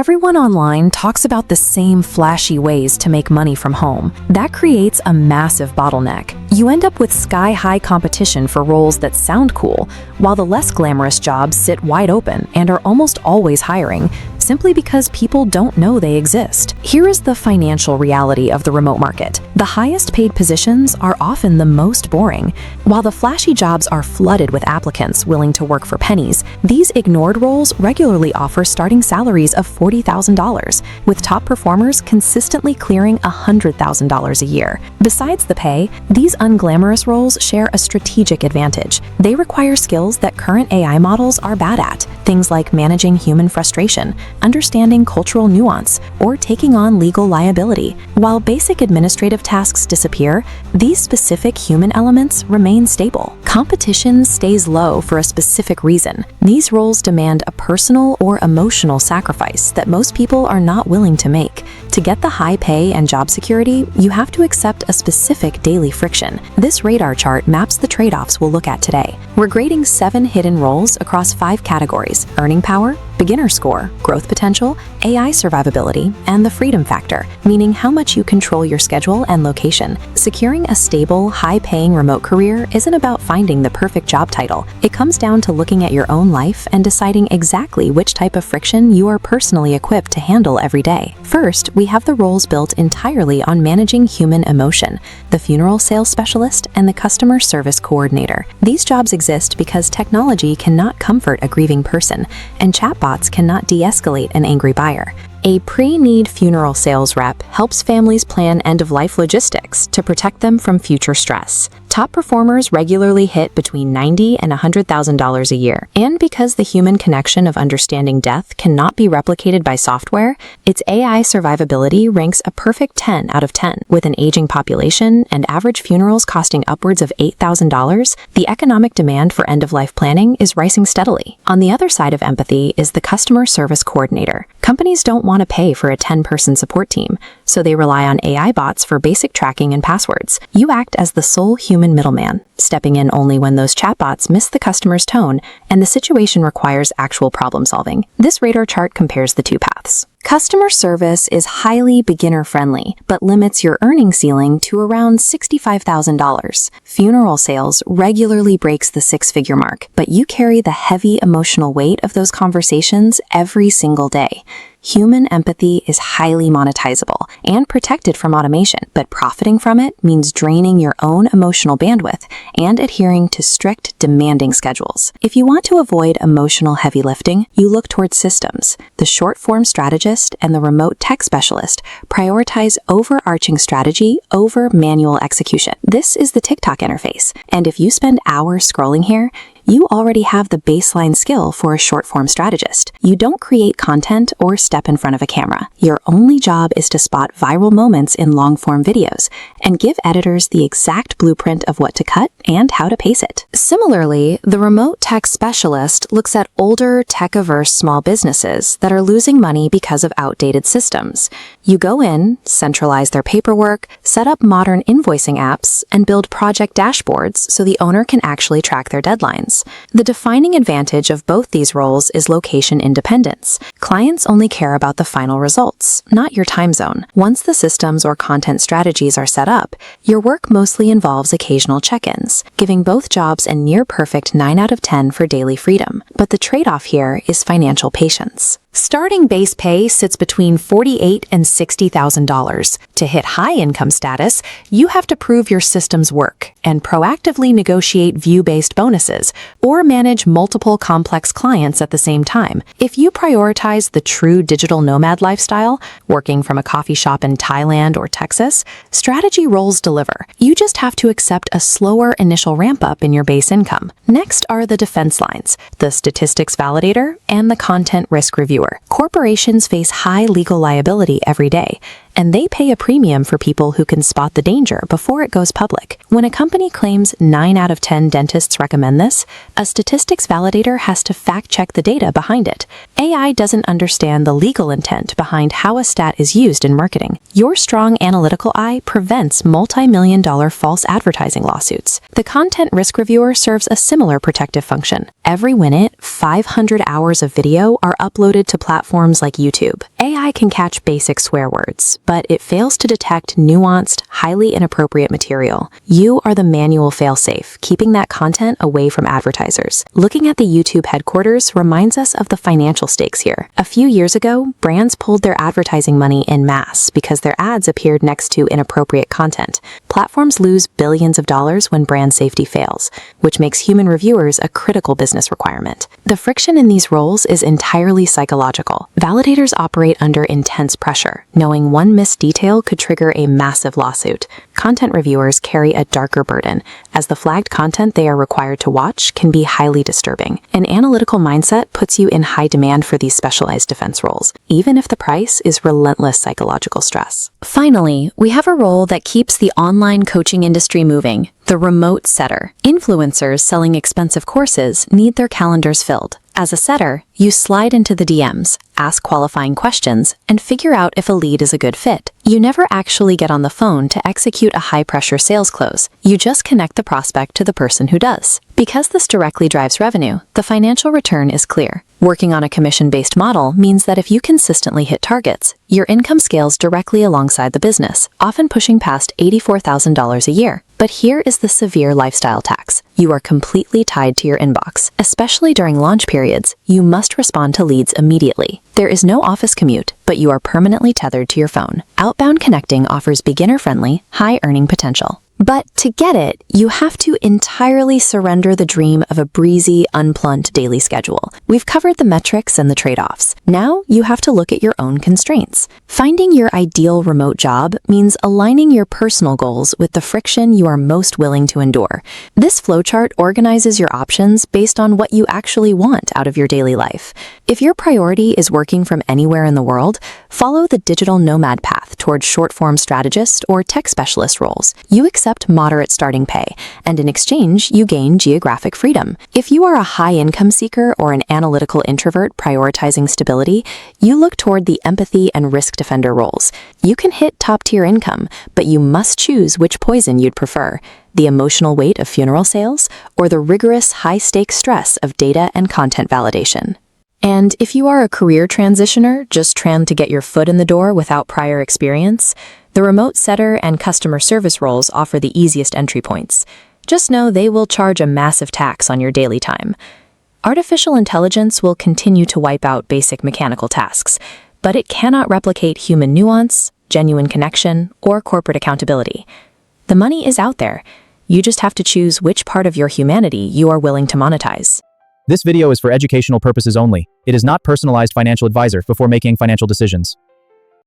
Everyone online talks about the same flashy ways to make money from home. That creates a massive bottleneck. You end up with sky-high competition for roles that sound cool, while the less glamorous jobs sit wide open and are almost always hiring, simply because people don't know they exist. Here is the financial reality of the remote market. The highest paid positions are often the most boring. While the flashy jobs are flooded with applicants willing to work for pennies, these ignored roles regularly offer starting salaries of $40,000, with top performers consistently clearing $100,000 a year. Besides the pay, these unglamorous roles share a strategic advantage. They require skills that current AI models are bad at, things like managing human frustration, understanding cultural nuance, or taking on legal liability. While basic administrative tasks disappear, these specific human elements remain stable. Competition stays low for a specific reason. These roles demand a personal or emotional sacrifice that most people are not willing to make. To get the high pay and job security, you have to accept a specific daily friction. This radar chart maps the trade-offs we'll look at today. We're grading 7 hidden roles across 5 categories: earning power, beginner score, growth potential, AI survivability, and the freedom factor, meaning how much you control your schedule and location. Securing a stable, high-paying remote career isn't about finding the perfect job title. It comes down to looking at your own life and deciding exactly which type of friction you are personally equipped to handle every day. First, we have the roles built entirely on managing human emotion: the funeral sales specialist and the customer service coordinator. These jobs exist because technology cannot comfort a grieving person, and chatbots cannot de-escalate an angry buyer. A pre-need funeral sales rep helps families plan end-of-life logistics to protect them from future stress. Top performers regularly hit between $90,000 and $100,000 a year. And because the human connection of understanding death cannot be replicated by software, its AI survivability ranks a perfect 10 out of 10. With an aging population and average funerals costing upwards of $8,000, the economic demand for end-of-life planning is rising steadily. On the other side of empathy is the customer service coordinator. Companies don't want to pay for a 10-person support team, so they rely on AI bots for basic tracking and passwords. You act as the sole human middleman, stepping in only when those chatbots miss the customer's tone and the situation requires actual problem solving. This radar chart compares the two paths. Customer service is highly beginner-friendly, but limits your earning ceiling to around $65,000. Funeral sales regularly breaks the 6-figure mark, but you carry the heavy emotional weight of those conversations every single day. Human empathy is highly monetizable and protected from automation, but profiting from it means draining your own emotional bandwidth and adhering to strict, demanding schedules. If you want to avoid emotional heavy lifting, you look towards systems. The short-form strategist and the remote tech specialist prioritize overarching strategy over manual execution. This is the TikTok interface, and if you spend hours scrolling here, you already have the baseline skill for a short-form strategist. You don't create content or step in front of a camera. Your only job is to spot viral moments in long-form videos and give editors the exact blueprint of what to cut and how to pace it. Similarly, the remote tech specialist looks at older, tech-averse small businesses that are losing money because of outdated systems. You go in, centralize their paperwork, set up modern invoicing apps, and build project dashboards so the owner can actually track their deadlines. The defining advantage of both these roles is location independence. Clients only care about the final results, not your time zone. Once the systems or content strategies are set up, your work mostly involves occasional check-ins, giving both jobs a near-perfect 9 out of 10 for daily freedom. But the trade-off here is financial patience. Starting base pay sits between $48,000 and $60,000. To hit high income status, you have to prove your systems work and proactively negotiate view-based bonuses or manage multiple complex clients at the same time. If you prioritize the true digital nomad lifestyle, working from a coffee shop in Thailand or Texas, strategy roles deliver. You just have to accept a slower initial ramp-up in your base income. Next are the defense lines, the statistics validator, and the content risk reviewer. Corporations face high legal liability every day, and they pay a premium for people who can spot the danger before it goes public. When a company claims 9 out of 10 dentists recommend this, a statistics validator has to fact-check the data behind it. AI doesn't understand the legal intent behind how a stat is used in marketing. Your strong analytical eye prevents multi-million-dollar false advertising lawsuits. The content risk reviewer serves a similar protective function. Every minute, 500 hours of video are uploaded to platforms like YouTube. AI can catch basic swear words, but it fails to detect nuanced, highly inappropriate material. You are the manual failsafe, keeping that content away from advertisers. Looking at the YouTube headquarters reminds us of the financial stakes here. A few years ago, brands pulled their advertising money en masse because their ads appeared next to inappropriate content. Platforms lose billions of dollars when brand safety fails, which makes human reviewers a critical business requirement. The friction in these roles is entirely psychological. Validators operate under intense pressure, knowing one missed detail could trigger a massive lawsuit. Content reviewers carry a darker burden, as the flagged content they are required to watch can be highly disturbing. An analytical mindset puts you in high demand for these specialized defense roles, even if the price is relentless psychological stress. Finally, we have a role that keeps the online coaching industry moving: the remote setter. Influencers selling expensive courses need their calendars filled. As a setter, you slide into the DMs, ask qualifying questions, and figure out if a lead is a good fit. You never actually get on the phone to execute a high-pressure sales close. You just connect the prospect to the person who does. Because this directly drives revenue, the financial return is clear. Working on a commission-based model means that if you consistently hit targets, your income scales directly alongside the business, often pushing past $84,000 a year. But here is the severe lifestyle tax. You are completely tied to your inbox. Especially during launch periods, you must respond to leads immediately. There is no office commute, but you are permanently tethered to your phone. Outbound connecting offers beginner-friendly, high-earning potential. But to get it, you have to entirely surrender the dream of a breezy, unplugged daily schedule. We've covered the metrics and the trade-offs. Now you have to look at your own constraints. Finding your ideal remote job means aligning your personal goals with the friction you are most willing to endure. This flowchart organizes your options based on what you actually want out of your daily life. If your priority is working from anywhere in the world, follow the digital nomad path towards short-form strategist or tech specialist roles. You accept moderate starting pay, and in exchange, you gain geographic freedom. If you are a high-income seeker or an analytical introvert prioritizing stability, you look toward the empathy and risk defender roles. You can hit top-tier income, but you must choose which poison you'd prefer: the emotional weight of funeral sales or the rigorous, high-stakes stress of data and content validation. And if you are a career transitioner just trying to get your foot in the door without prior experience, the remote setter and customer service roles offer the easiest entry points. Just know they will charge a massive tax on your daily time. Artificial intelligence will continue to wipe out basic mechanical tasks, but it cannot replicate human nuance, genuine connection, or corporate accountability. The money is out there. You just have to choose which part of your humanity you are willing to monetize. This video is for educational purposes only. It is not personalized financial advisor before making financial decisions.